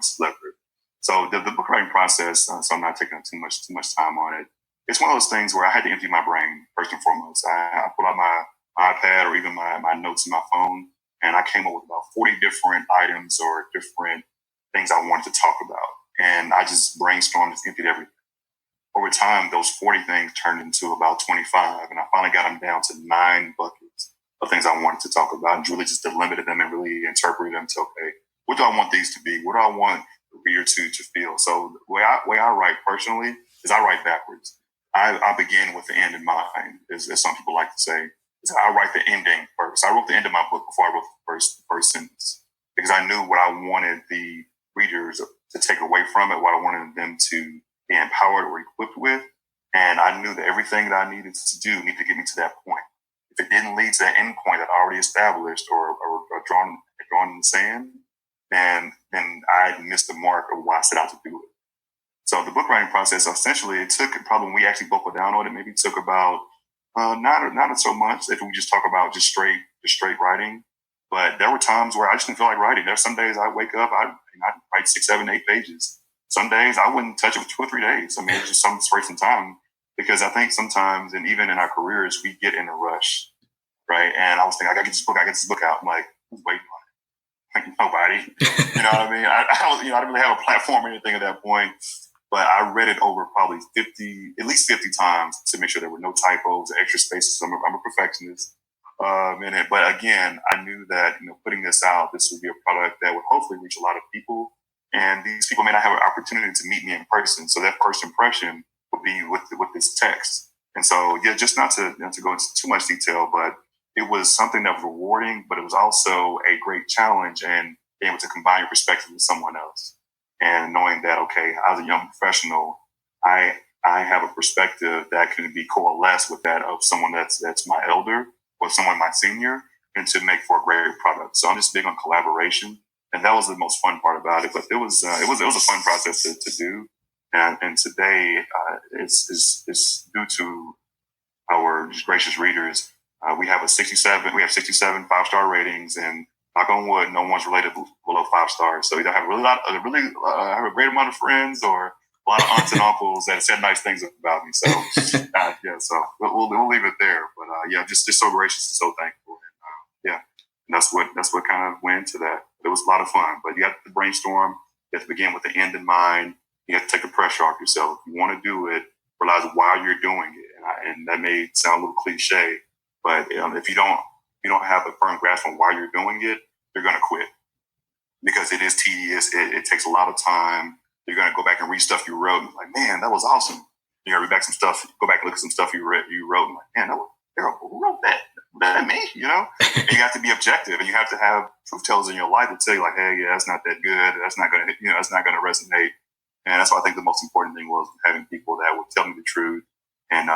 Mrs. Leverett. So the book writing process, so I'm not taking too much time on it. It's one of those things where I had to empty my brain first and foremost. I pulled out my iPad or even my notes in my phone, and I came up with about 40 different items or different things I wanted to talk about. And I just brainstormed, just emptied everything. Over time, those 40 things turned into about 25, and I finally got them down to 9 buckets of things I wanted to talk about, and really just delimited them and really interpreted them to, okay, what do I want these to be? What do I want the reader to feel? So the way I write personally is I write backwards. I begin with the end in mind, as some people like to say. Is I write the ending first. I wrote the end of my book before I wrote the first sentence, because I knew what I wanted the readers to take away from it, what I wanted them to be empowered or equipped with. And I knew that everything that I needed to do needed to get me to that point. If it didn't lead to that end point that I already established or drawn in the sand, then I missed the mark of why I set out to do it. So the book writing process, essentially, it took probably, when we actually buckled down on it, maybe it took about not so much if we just talk about just straight writing. But there were times where I just didn't feel like writing. There's some days I wake up, I'd write 6, 7, 8 pages. Some days I wouldn't touch it for 2 or 3 days. I mean, it's just some wasting time, because I think sometimes, and even in our careers, we get in a rush, right? And I was thinking, I got to get this book out. I'm like, who's waiting on it? Like, nobody. You know what I mean? I didn't really have a platform or anything at that point, but I read it over probably at least 50 times to make sure there were no typos or extra spaces. I'm a perfectionist in it. But again, I knew that, putting this out, this would be a product that would hopefully reach a lot of people. And these people may not have an opportunity to meet me in person. So that first impression would be with this text. And so, yeah, just not to go into too much detail, but it was something that was rewarding, but it was also a great challenge, and being able to combine your perspective with someone else. And knowing that, okay, as a young professional, I have a perspective that can be coalesced with that of someone that's my elder or someone my senior, and to make for a great product. So I'm just big on collaboration. And that was the most fun part about it. But it was a fun process to do. And today, it's due to our gracious readers. We have 67 5-star ratings, and knock on wood, no one's related below 5 stars. So either have I have a great amount of friends, or a lot of aunts and uncles that said nice things about me. So so we'll leave it there. But just so gracious and so thankful. And that's what kind of went into that. It was a lot of fun, but you have to brainstorm. You have to begin with the end in mind. You have to take the pressure off yourself. If you want to do it, realize why you're doing it. And that may sound a little cliche, but if you don't have a firm grasp on why you're doing it, you're going to quit, because it is tedious. It takes a lot of time. You're going to go back and read stuff you wrote, and like, man, that was awesome. You're going to read back some stuff, go back and look at some stuff you wrote, and like, man, who wrote that? That me, And you have to be objective, and you have to have truth tellers in your life to tell you, like, hey, yeah, that's not that good. That's not going to, that's not going to resonate. And that's why I think the most important thing was having people that would tell me the truth, and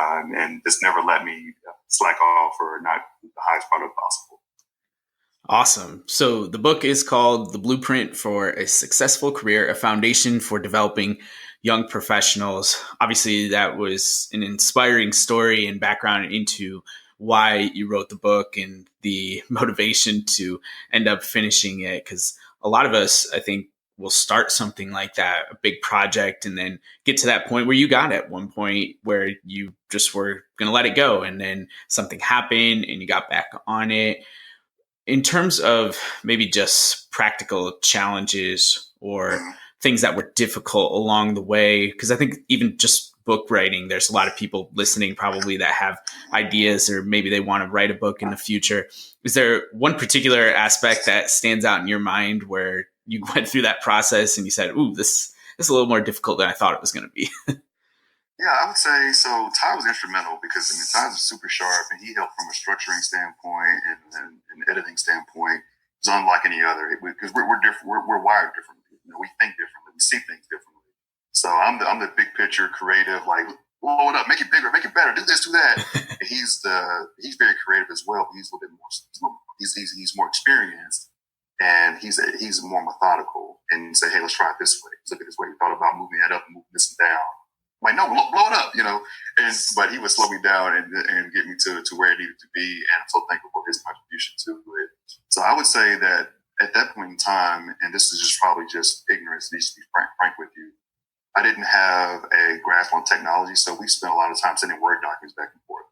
just never let me slack off or not do the highest product possible. Awesome. So the book is called The Blueprint for a Successful Career, a Foundation for Developing Young Professionals. Obviously, that was an inspiring story and background into why you wrote the book and the motivation to end up finishing it. Because a lot of us, I think, will start something like that, a big project, and then get to that point where you got at one point where you just were going to let it go. And then something happened and you got back on it. In terms of maybe just practical challenges or things that were difficult along the way, because I think even just book writing, there's a lot of people listening probably that have ideas or maybe they want to write a book in the future. Is there one particular aspect that stands out in your mind where you went through that process and you said, ooh, this is a little more difficult than I thought it was going to be? Yeah, I would say so. Ty was instrumental because Ty was super sharp, and he helped from a structuring standpoint and an editing standpoint. It's unlike any other because we're different. We're wired differently. We think differently. We see things differently. So I'm the big picture, creative, like blow it up, make it bigger, make it better, do this, do that. And he's very creative as well. But he's a little bit more. He's more experienced, and he's more methodical. And say, hey, let's try it this way. Let's look at this way. He thought about moving that up and moving this down. I'm like, no, blow it up, but he would slow me down and get me to where it needed to be. And I'm so thankful for his contribution to it. So I would say that at that point in time, and this is just probably just ignorance, to be frank with you, I didn't have a grasp on technology. So we spent a lot of time sending Word documents back and forth,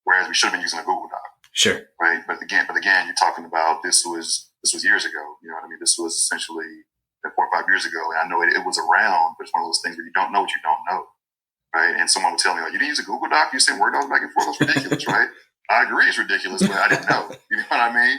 whereas we should have been using a Google Doc. Sure. Right. But again, you're talking about this was years ago. You know what I mean? This was essentially 4 or 5 years ago. And I know it was around, but it's one of those things where you don't know what you don't know. Right. And someone would tell me, oh, you didn't use a Google Doc, you sent Word docs back and forth. That's ridiculous, right? I agree it's ridiculous, but I didn't know. You know what I mean?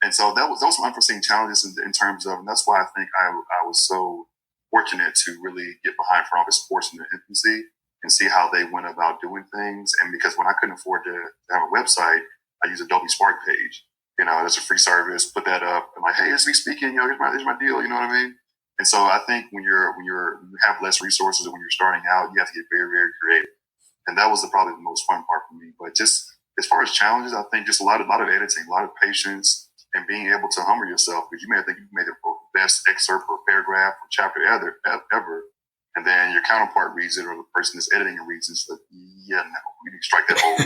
And so those were unforeseen challenges in terms of, and that's why I think I was so fortunate to really get behind Front Office Sports in their infancy and see how they went about doing things. And because when I couldn't afford to have a website, I used Adobe Spark Page. That's a free service. Put that up. I'm like, hey, it's me speaking. Here's my deal. You know what I mean? And so I think when you have less resources and when you're starting out, you have to get very, very creative. And that was probably the most fun part for me. But just as far as challenges, I think just a lot of editing, a lot of patience, and being able to humble yourself, because you may think you made the best excerpt or paragraph or chapter ever, and then your counterpart reads it, or the person that's editing it reads it. It's like, yeah, no, we need to strike that whole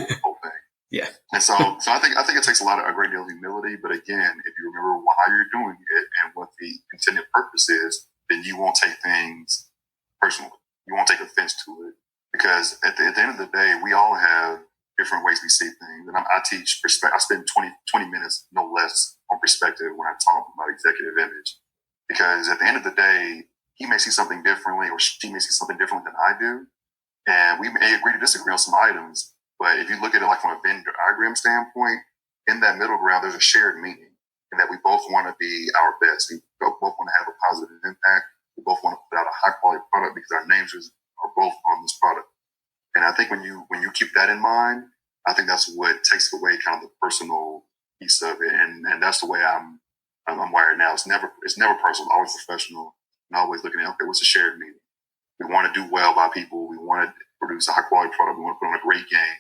thing. Yeah. And so I think it takes a great deal of humility. But again, if you remember why you're doing it and what the intended purpose is, then you won't take things personally. You won't take offense to it, because at the end of the day, we all have different ways we see things. And I teach perspective. I spend 20 minutes, no less, on perspective when I talk about executive image, because at the end of the day, he may see something differently, or she may see something different than I do, and we may agree to disagree on some items. But if you look at it like from a Venn diagram standpoint, in that middle ground, there's a shared meaning, and that we both want to be our best. We both want to have a positive impact. We both want to put out a high quality product because our names are both on this product. And I think when you keep that in mind, I think that's what takes away kind of the personal piece of it. And that's the way I'm wired now. It's never personal, always professional, and always looking at, okay, what's the shared meaning? We want to do well by people. We want to produce a high quality product. We want to put on a great game.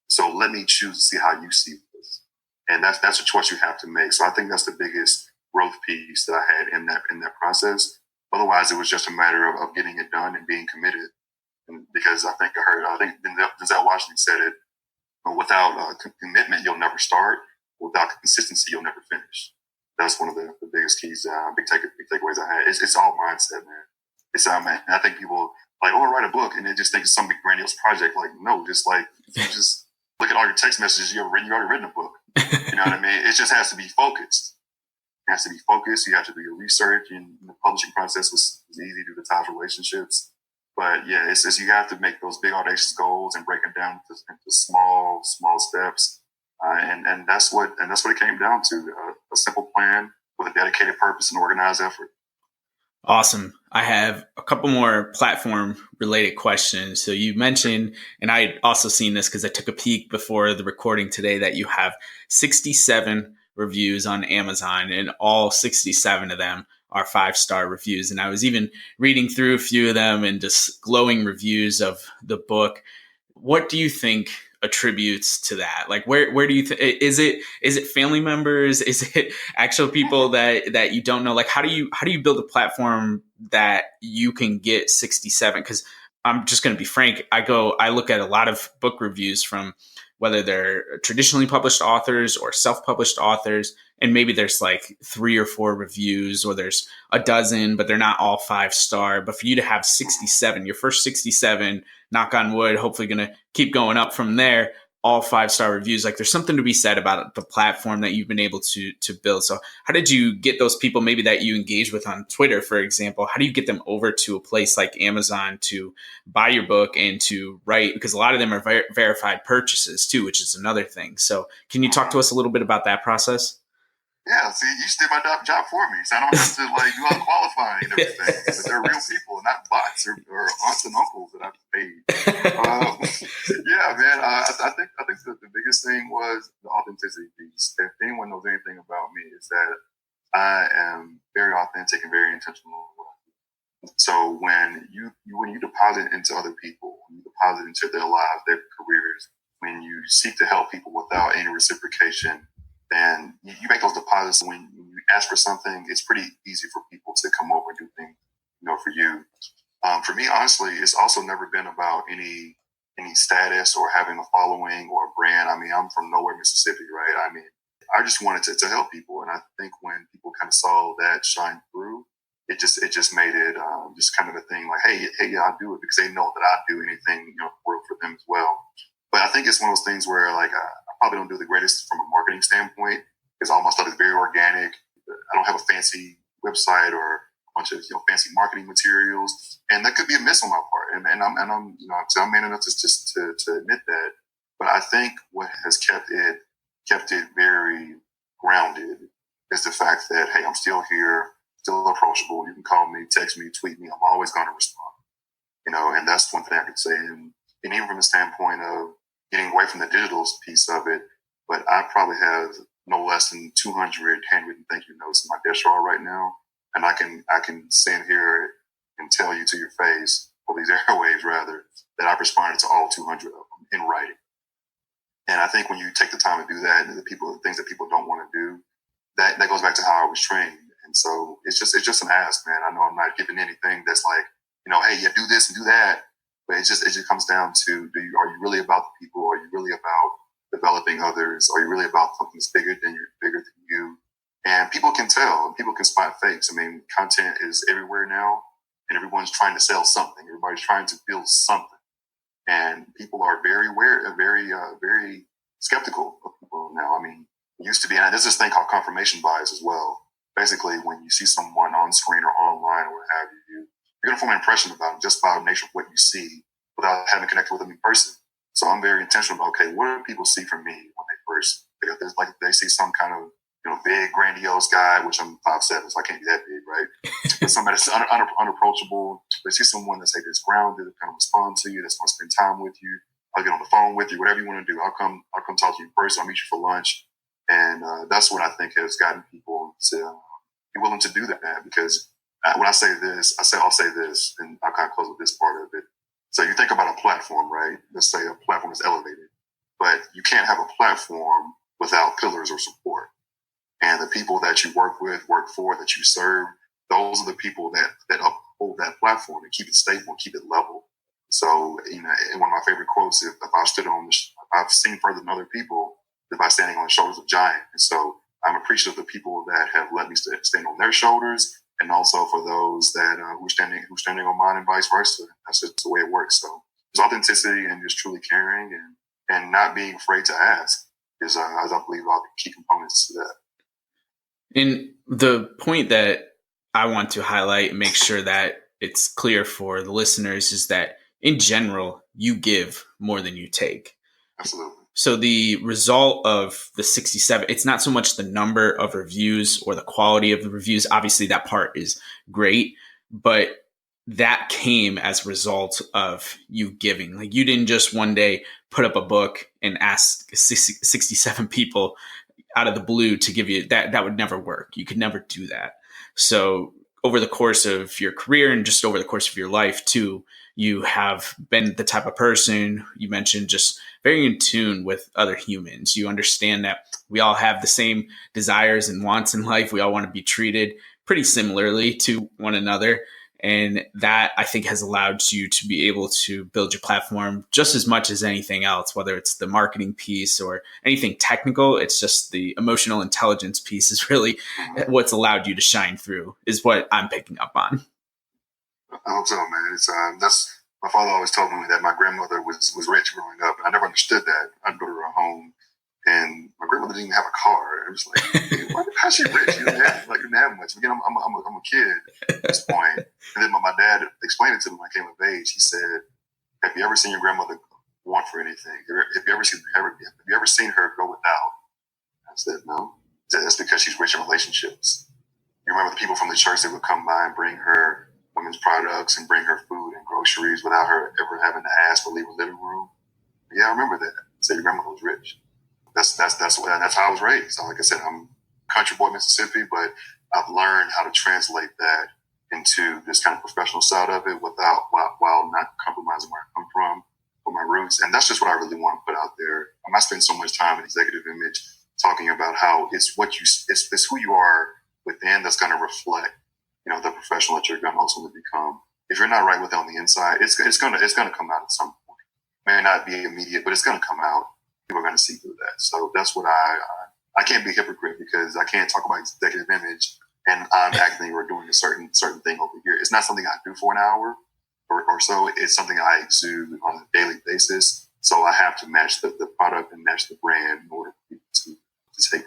So let me choose to see how you see this. And that's a choice you have to make. So I think that's the biggest growth piece that I had in that process. Otherwise, it was just a matter of getting it done and being committed. And because I think Denzel Washington said it, without commitment, you'll never start. Without consistency, you'll never finish. That's one of the biggest keys, big takeaways I had. It's all mindset, man. It's man. I think people like, oh, I write a book, and they just think it's some big grandiose project. Like, no, just look at all your text messages you already written a book. You know what I mean? It just has to be focused. It has to be focused. You have to do your research, and the publishing process was easy due to Ty's relationships. But yeah, it's you have to make those big audacious goals and break them down into small steps, and that's what it came down to: a simple plan with a dedicated purpose and organized effort. Awesome. I have a couple more platform related questions. So you mentioned, and I had also seen this because I took a peek before the recording today, that you have 67 reviews on Amazon, and all 67 of them are 5-star reviews. And I was even reading through a few of them and just glowing reviews of the book. What do you think attributes to that? Like, where do you think, is it family members? Is it actual people that you don't know? Like, how do you build a platform that you can get 67? Because I'm just going to be frank. I look at a lot of book reviews from whether they're traditionally published authors or self-published authors, and maybe there's like 3 or 4 reviews, or there's a dozen, but they're not all 5-star. But for you to have 67, your first 67, knock on wood, hopefully going to keep going up from there, all 5-star reviews, like there's something to be said about the platform that you've been able to build. So how did you get those people maybe that you engage with on Twitter, for example? How do you get them over to a place like Amazon to buy your book and to write? Because a lot of them are verified purchases too, which is another thing. So can you talk to us a little bit about that process? Yeah, see, you just did my job for me, so I don't have to like do all the qualifying and everything. But they're real people, not bots or aunts and uncles that I've paid. Yeah, man. I think the biggest thing was the authenticity piece. If anyone knows anything about me, is that I am very authentic and very intentional. So when you deposit into other people, when you deposit into their lives, their careers, when you seek to help people without any reciprocation, then you make those deposits. When you ask for something, it's pretty easy for people to come over and do things, for you. For me, honestly, it's also never been about any status or having a following or a brand. I mean, I'm from nowhere, Mississippi, right? I mean, I just wanted to help people, and I think when people kind of saw that shine through, it just made it just kind of a thing. Like, hey, yeah, I'll do it because they know that I'd do anything, for them as well. But I think it's one of those things where, like, I probably don't do the greatest from a marketing standpoint because all my stuff is very organic. I don't have a fancy website or a bunch of fancy marketing materials, and that could be a miss on my part. And I'm I'm man enough to admit that. But I think what has kept it very grounded is the fact that, hey, I'm still here, still approachable. You can call me, text me, tweet me. I'm always going to respond. And that's one thing I could say. And even from the standpoint of getting away from the digital piece of it, but I probably have no less than 200 handwritten thank you notes in my desk drawer right now, and I can stand here and tell you to your face, or these airwaves rather, that I've responded to all 200 of them in writing. And I think when you take the time to do that, and the things that people don't want to do, that goes back to how I was trained. And so it's just an ask, man. I know I'm not giving anything that's like, hey, yeah, do this and do that. But it just comes down to, are you really about the people? Are you really about developing others? Are you really about something that's bigger than you? And people can tell, and people can spot fakes. I mean, content is everywhere now, and everyone's trying to sell something. Everybody's trying to build something. And people are very aware, very skeptical of people now. I mean, it used to be, and there's this thing called confirmation bias as well. Basically, when you see someone on screen or online or what have you, you're going to form an impression about them just by the nature of what you see without having connected with them in person. So I'm very intentional about, okay, what do people see from me when they first, they see some kind of, big, grandiose guy, which I'm 5'7", so I can't be that big, right? But somebody that's unapproachable. They see someone that's grounded, kind of respond to you, that's going to spend time with you. I'll get on the phone with you, whatever you want to do. I'll come talk to you in person. I'll meet you for lunch. And that's what I think has gotten people to be willing to do that, because when I say this, I'll say this, and I'll kind of close with this part of it. So you think about a platform, right? Let's say a platform is elevated, but you can't have a platform without pillars or support. And the people that you work with, work for, that you serve, those are the people that uphold that platform and keep it stable, keep it level. So, and one of my favorite quotes, if I've seen further than other people than by standing on the shoulders of giants. And so I'm appreciative of the people that have let me stand on their shoulders, and also for those that who are standing on mine, and vice versa. That's just the way it works. So there's authenticity and just truly caring and not being afraid to ask is, as I believe, all the key components to that. And the point that I want to highlight and make sure that it's clear for the listeners is that in general, you give more than you take. Absolutely. So the result of the 67, it's not so much the number of reviews or the quality of the reviews. Obviously, that part is great, but that came as a result of you giving. Like, you didn't just one day put up a book and ask 67 people out of the blue to give you that. That would never work. You could never do that. So over the course of your career and just over the course of your life too, you have been the type of person you mentioned, just very in tune with other humans. You understand that we all have the same desires and wants in life. We all want to be treated pretty similarly to one another. And that, I think, has allowed you to be able to build your platform just as much as anything else, whether it's the marketing piece or anything technical. It's just the emotional intelligence piece is really what's allowed you to shine through, is what I'm picking up on. I hope so, man. It's that's my father always told me that my grandmother was rich growing up, and I never understood that. I'd go to her home, and my grandmother didn't even have a car. It was like, hey, how's she rich? You didn't have much. Again, I'm a kid at this point. And then my dad explained it to me when I came of age. He said, "Have you ever seen your grandmother want for anything? Have you ever seen her go without?" I said, "No." He said, "That's because she's rich in relationships. You remember the people from the church that would come by and bring her women's products and bring her food and groceries without her ever having to ask or leave her living room?" Yeah, I remember that. Said your grandmother was rich. That's how I was raised. So like I said, I'm a country boy, Mississippi, but I've learned how to translate that into this kind of professional side of it while not compromising where I come from or my roots. And that's just what I really want to put out there. I spend so much time in executive image talking about how it's who you are within that's going to reflect, the professional that you're going to ultimately become. If you're not right within on the inside, it's going to come out at some point. May not be immediate, but it's going to come out. People are going to see through that. So that's what I can't be a hypocrite, because I can't talk about executive image and I'm acting or doing a certain thing over here. It's not something I do for an hour or so. It's something I exude on a daily basis. So I have to match the product and match the brand in order for people to take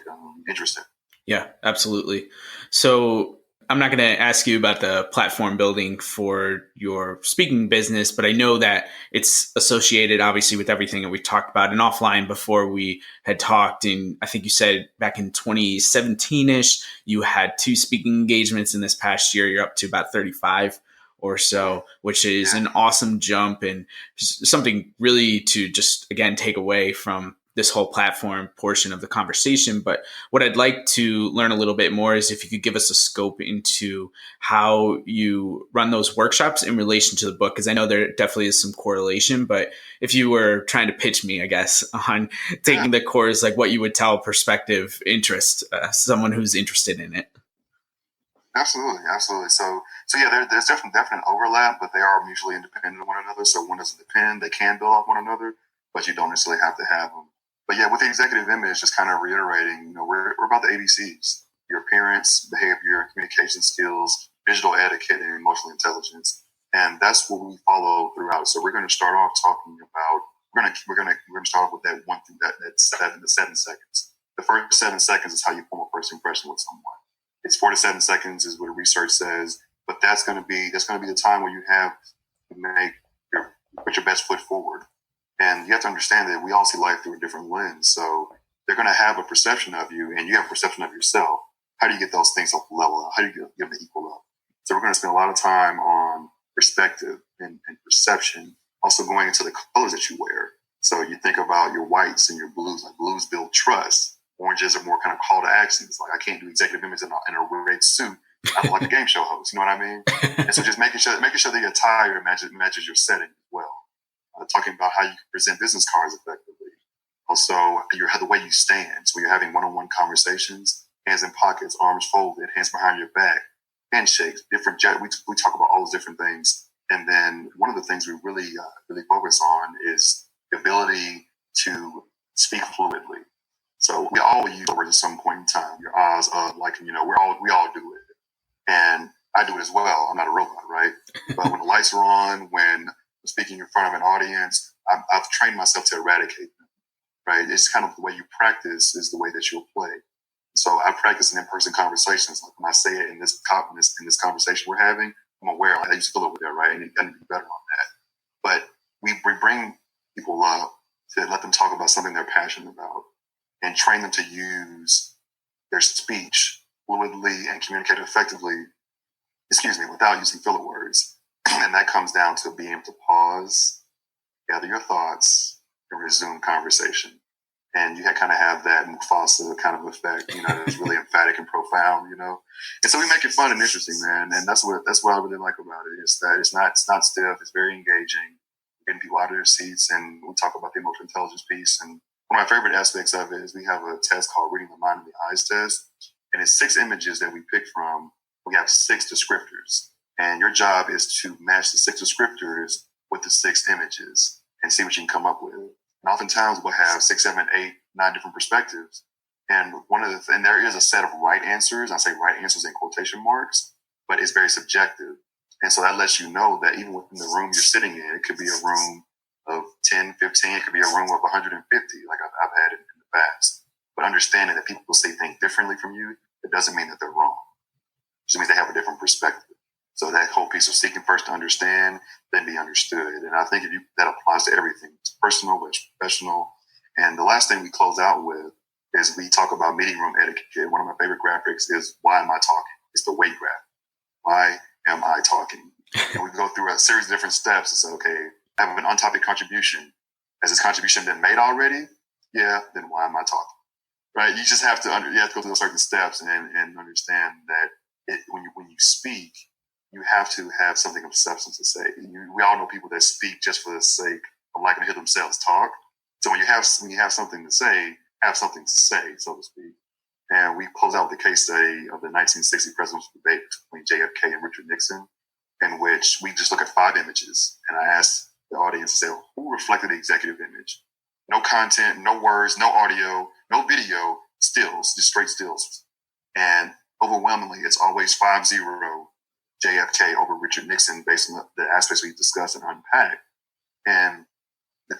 interest in. Yeah, absolutely. So I'm not going to ask you about the platform building for your speaking business, but I know that it's associated obviously with everything that we talked about and offline before we had talked. And I think you said back in 2017-ish, you had 2 speaking engagements in this past year. You're up to about 35 or so, which is an awesome jump and something really to just, again, take away from this whole platform portion of the conversation. But what I'd like to learn a little bit more is if you could give us a scope into how you run those workshops in relation to the book, because I know there definitely is some correlation. But if you were trying to pitch me, I guess, on taking the course, like what you would tell prospective someone who's interested in it. Absolutely. So yeah, there's definite overlap, but they are mutually independent of one another. So one doesn't depend; they can build off one another, but you don't necessarily have to have them. But yeah, with the executive image, just kind of reiterating, we're about the ABCs: your appearance, behavior, communication skills, digital etiquette, and emotional intelligence. And that's what we follow throughout. So we're going to start off talking about we're going to start off with that 1 through that 7 to 7 seconds. The first 7 seconds is how you form a first impression with someone. It's 4 to 7 seconds is what research says, but that's going to be the time where you have to put your best foot forward. And you have to understand that we all see life through a different lens. So they're going to have a perception of you, and you have a perception of yourself. How do you get those things up level? How do you get them to equal up? So we're going to spend a lot of time on perspective and perception, also going into the colors that you wear. So you think about your whites and your blues. Like blues build trust. Oranges are more kind of call to actions. Like I can't do executive image in a red suit. I'm like a game show host. You know what I mean? And so just making sure the attire matches your setting as well. Talking about how you can present business cards effectively. Also, the way you stand. So you're having one-on-one conversations, hands in pockets, arms folded, hands behind your back, handshakes, different. We talk about all those different things. And then one of the things we really focus on is the ability to speak fluidly. So we all use words at some point in time. Your eyes, we all do it, and I do it as well. I'm not a robot, right? But when the lights are on, when speaking in front of an audience, I've trained myself to eradicate them, right? It's kind of the way you practice is the way that you'll play. So I practice in in-person conversations. Like when I say it in this conversation we're having, I'm aware, like I used to feel over there, right? And I need to be better on that. But we bring people up to let them talk about something they're passionate about and train them to use their speech fluidly and communicate effectively, without using filler words. And that comes down to being able to pause, gather your thoughts, and resume conversation. And you kind of have that Mufasa kind of effect, that's really emphatic and profound, And so we make it fun and interesting, man. And that's what I really like about it. Is that it's not stiff. It's very engaging, getting people out of their seats. And we talk about the emotional intelligence piece. And one of my favorite aspects of it is we have a test called Reading the Mind and the Eyes test. And it's 6 images that we pick from. We have 6 descriptors. And your job is to match the 6 descriptors with the 6 images and see what you can come up with. And oftentimes we'll have 6, 7, 8, 9 different perspectives. And and there is a set of right answers. I say right answers in quotation marks, but it's very subjective. And so that lets you know that even within the room you're sitting in, it could be a room of 10, 15, it could be a room of 150, like I've had it in the past. But understanding that people say things differently from you, it doesn't mean that they're wrong. It just means they have a different perspective. So that whole piece of seeking first to understand, then be understood. And I think that applies to everything. It's personal, it's professional. And the last thing we close out with is we talk about meeting room etiquette. One of my favorite graphics is why am I talking? It's the weight graph. Why am I talking? And we go through a series of different steps and say, okay, I have an on-topic contribution. Has this contribution been made already? Yeah, then why am I talking? Right? You just have to go through those certain steps and understand that when you speak, you have to have something of substance to say. We all know people that speak just for the sake of liking to hear themselves talk. So when you have something to say, have something to say, so to speak. And we close out with the case study of the 1960 presidential debate between JFK and Richard Nixon, in which we just look at 5 images. And I asked the audience to say, who reflected the executive image? No content, no words, no audio, no video, stills, just straight stills. And overwhelmingly, it's always 5-0 JFK over Richard Nixon based on the aspects we discussed and unpacked. And the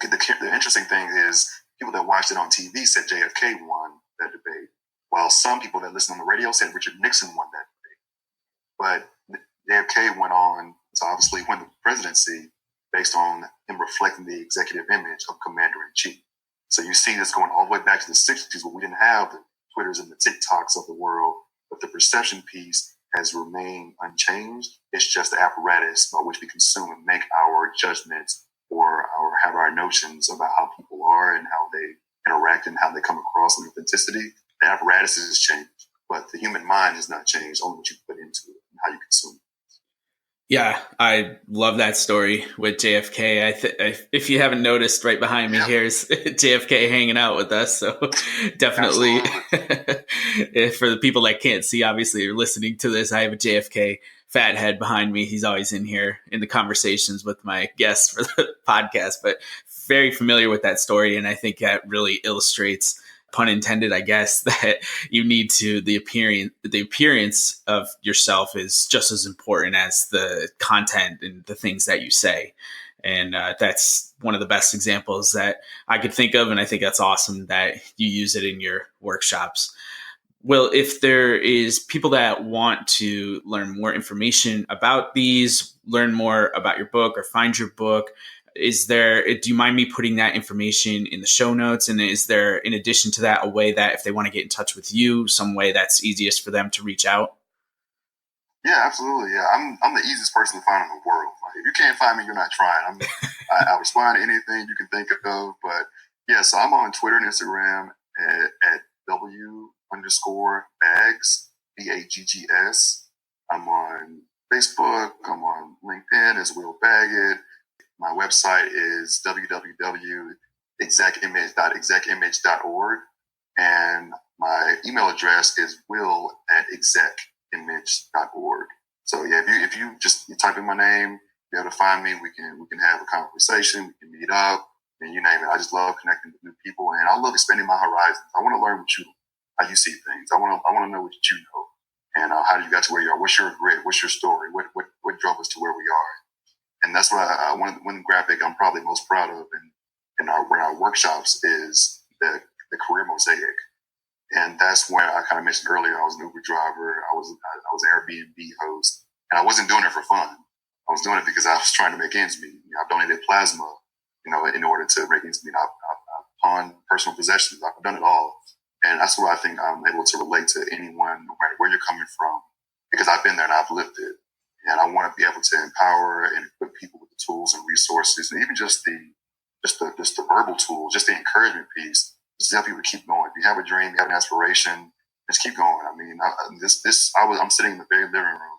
interesting thing is people that watched it on TV said JFK won that debate, while some people that listened on the radio said Richard Nixon won that debate. But JFK went on to obviously win the presidency based on him reflecting the executive image of commander-in-chief. So you see this going all the way back to the 60s where we didn't have the Twitters and the TikToks of the world, but the perception piece has remained unchanged. It's just the apparatus by which we consume and make our judgments or have our notions about how people are and how they interact and how they come across in authenticity. The apparatus has changed, but the human mind has not changed, only what you put into it and how you consume it. Yeah, I love that story with JFK. If you haven't noticed, right behind me here is JFK hanging out with us. So definitely, for the people that can't see, obviously you're listening to this, I have a JFK fat head behind me. He's always in here in the conversations with my guests for the podcast, but very familiar with that story. And I think that really illustrates, pun intended, I guess, that you need to, the appearance of yourself is just as important as the content and the things that you say. And that's one of the best examples that I could think of. And I think that's awesome that you use it in your workshops. Well, if there is people that want to learn more information about these, learn more about your book or find your book, do you mind me putting that information in the show notes? And is there, in addition to that, a way that if they want to get in touch with you, some way that's easiest for them to reach out? Yeah, absolutely. Yeah, I'm the easiest person to find in the world. Like, if you can't find me, you're not trying. I respond to anything you can think of. But yeah, so I'm on Twitter and Instagram at W_bags, BAGGS. I'm on Facebook. I'm on LinkedIn as Will Baggett. My website is www.execimage.execimage.org. And my email address is will@execimage.org. So yeah, if you just type in my name, be able to find me. We can have a conversation. We can meet up, and you name it. I just love connecting with new people, and I love expanding my horizons. I want to learn how you see things. I want to know what you know, and how you got to where you are. What's your grit? What's your story? What drove us to where we are? And that's what one graphic I'm probably most proud of in our workshops is the career mosaic. And that's where I kind of mentioned earlier, I was an Uber driver. I was an Airbnb host, and I wasn't doing it for fun. I was doing it because I was trying to make ends meet. I've donated plasma, in order to make ends meet. I've pawned personal possessions. I've done it all. And that's where I think I'm able to relate to anyone, no matter where you're coming from, because I've been there and I've lived it. And I want to be able to empower and equip people with the tools and resources, and even just the verbal tools, just the encouragement piece, just to help people to keep going. If you have a dream, you have an aspiration, just keep going. I mean, I'm sitting in the very living room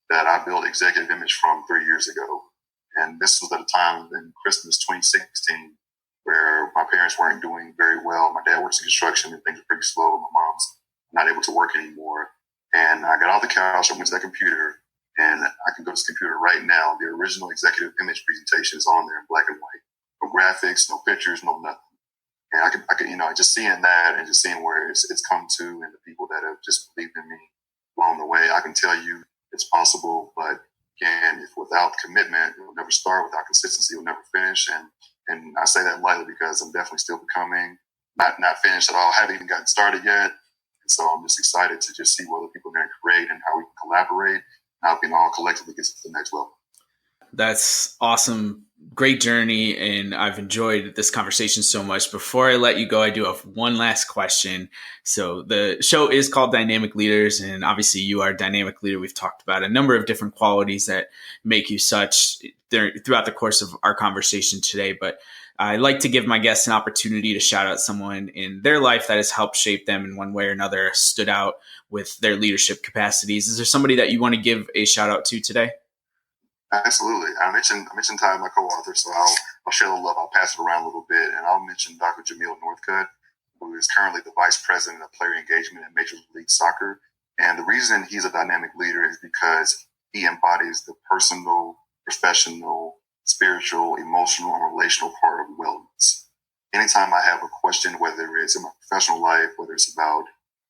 that I built Executive Image from 3 years ago, and this was at a time in Christmas 2016 where my parents weren't doing very well. My dad works in construction and things were pretty slow. My mom's not able to work anymore, and I got off the couch, I went to that computer, And I can go to this computer right now. The original executive image presentation is on there in black and white. No graphics, no pictures, no nothing. And I could, just seeing that and just seeing where it's come to, and the people that have just believed in me along the way, I can tell you it's possible. But again, if without commitment, it will never start. Without consistency, it will never finish. And I say that lightly because I'm definitely still becoming, not finished at all. I haven't even gotten started yet. And so I'm just excited to just see what other people are going to create and how we can collaborate, and how we can all collectively get to the next level. That's awesome. Great journey. And I've enjoyed this conversation so much. Before I let you go, I do have one last question. So the show is called Dynamic Leaders, and obviously you are a dynamic leader. We've talked about a number of different qualities that make you such throughout the course of our conversation today. But I like to give my guests an opportunity to shout out someone in their life that has helped shape them in one way or another, stood out with their leadership capacities. Is there somebody that you want to give a shout out to today? Absolutely. I mentioned Ty, my co-author, so I'll share the love. I'll pass it around a little bit, and I'll mention Dr. Jamil Northcutt, who is currently the Vice President of Player Engagement at Major League Soccer. And the reason he's a dynamic leader is because he embodies the personal, professional, spiritual, emotional, and relational part of wellness. Anytime I have a question, whether it's in my professional life, whether it's about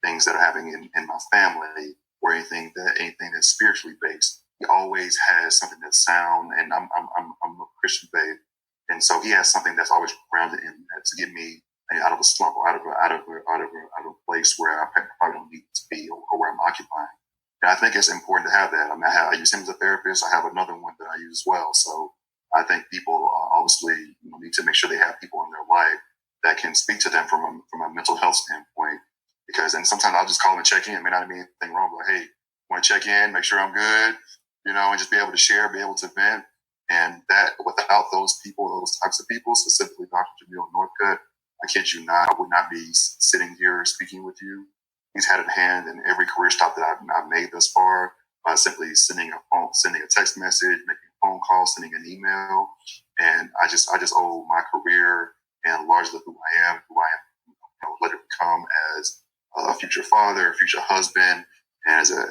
things that are happening in my family, or anything that's spiritually based, he always has something that's sound, and I'm a Christian babe, and so he has something that's always grounded in that to get me out of a slump, or out of a place where I probably don't need to be, or where I'm occupying. And I think it's important to have that. I mean, I use him as a therapist. I have another one that I use as well. So I think people obviously need to make sure they have people in their life that can speak to them from a mental health standpoint. Because then sometimes I'll just call and check in. It may not be anything wrong, but hey, want to check in, make sure I'm good. And just be able to share, be able to vent. And that without those types of people, specifically Dr. Jamil Northcutt, I kid you not, I would not be sitting here speaking with you. He's had a hand in every career stop that I've made thus far, by simply sending a text message, making a phone call, sending an email. And I just owe my career and largely who I am, let it become as a future father, a future husband, and as a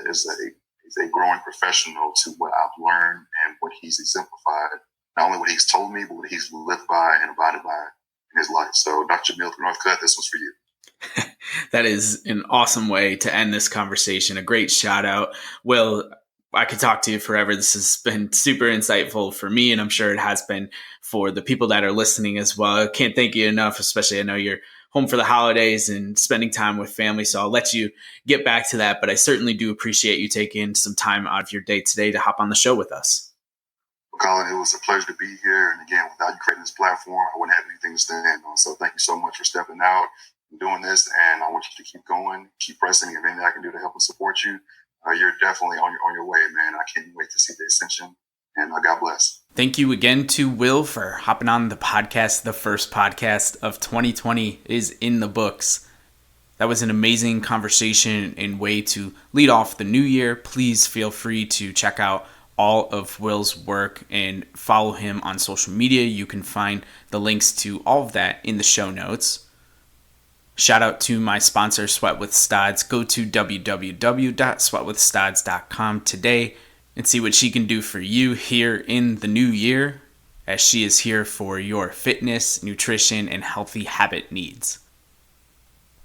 growing professional to what I've learned and what he's exemplified. Not only what he's told me, but what he's lived by and abided by in his life. So Dr. Jamil Northcutt, this one's for you. That is an awesome way to end this conversation. A great shout out. Will, I could talk to you forever. This has been super insightful for me, and I'm sure it has been for the people that are listening as well. I can't thank you enough, especially I know you're home for the holidays and spending time with family. So I'll let you get back to that. But I certainly do appreciate you taking some time out of your day today to hop on the show with us. Well, Colin, it was a pleasure to be here. And again, without you creating this platform, I wouldn't have anything to stand on. So thank you so much for stepping out and doing this. And I want you to keep going, keep pressing. If anything I can do to help and support you, you're definitely on your way, man. I can't wait to see the ascension. And God bless. Thank you again to Will for hopping on the podcast. The first podcast of 2020 is in the books. That was an amazing conversation and way to lead off the new year. Please feel free to check out all of Will's work and follow him on social media. You can find the links to all of that in the show notes. Shout out to my sponsor, Sweat with Stods. Go to www.sweatwithstods.com today and see what she can do for you here in the new year, as she is here for your fitness, nutrition, and healthy habit needs.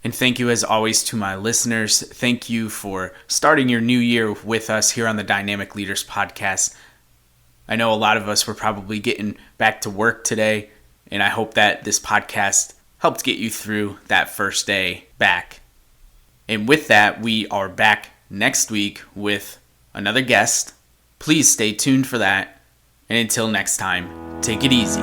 And thank you as always to my listeners. Thank you for starting your new year with us here on the Dynamic Leaders Podcast. I know a lot of us were probably getting back to work today, and I hope that this podcast helped get you through that first day back. And with that, we are back next week with another guest. Please stay tuned for that. And until next time, take it easy.